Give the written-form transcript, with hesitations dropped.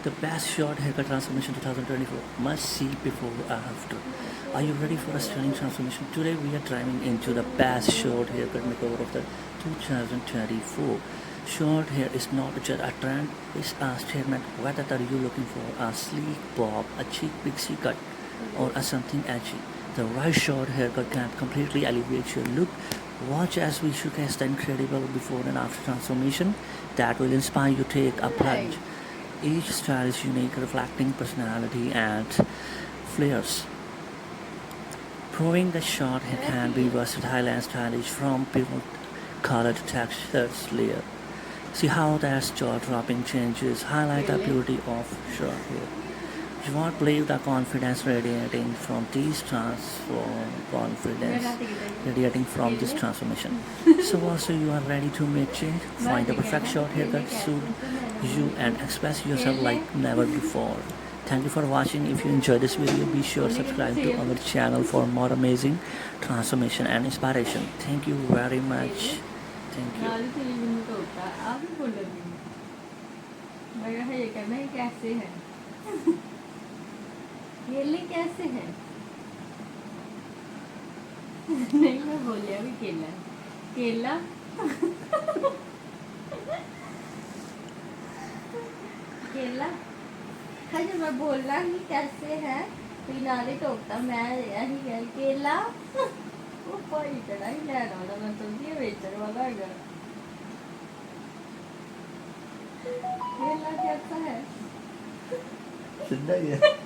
The best short haircut transformation 2024. Must see before or after. Are you ready for a stunning transformation? Today we are diving into the best short haircut makeover of the 2024. Short hair is not just a trend, it's a statement. Whether are you looking for a sleek bob, a cheek pixie cut, or a something edgy, the right short haircut can completely elevate your look. Watch as we showcase the incredible before and after transformation that will inspire you to take a plunge. Each style is unique, reflecting personality and flares, proving that short hair can be versatile and stylish from pure color to textures layer. See how that jaw-dropping changes highlight the beauty of short hair. You won't believe the confidence radiating from these transform confidence radiating from this transformation. So also you are ready to make change, find the perfect short haircut suit you and express yourself like never before. Thank you for watching. If you enjoyed this video, be sure to subscribe to our channel for more amazing transformation and inspiration. Thank you very much. Thank you. केले कैसे हैं? नहीं मैं बोलिया भी केला केला केला हाँ जब मैं बोलना ही कैसे है तो नाले टोकता मैं यही कह केला वो कोई चढ़ा ही लेना वाला मैं तो ये बेचने वाला है केला कैसा है? सुन रही है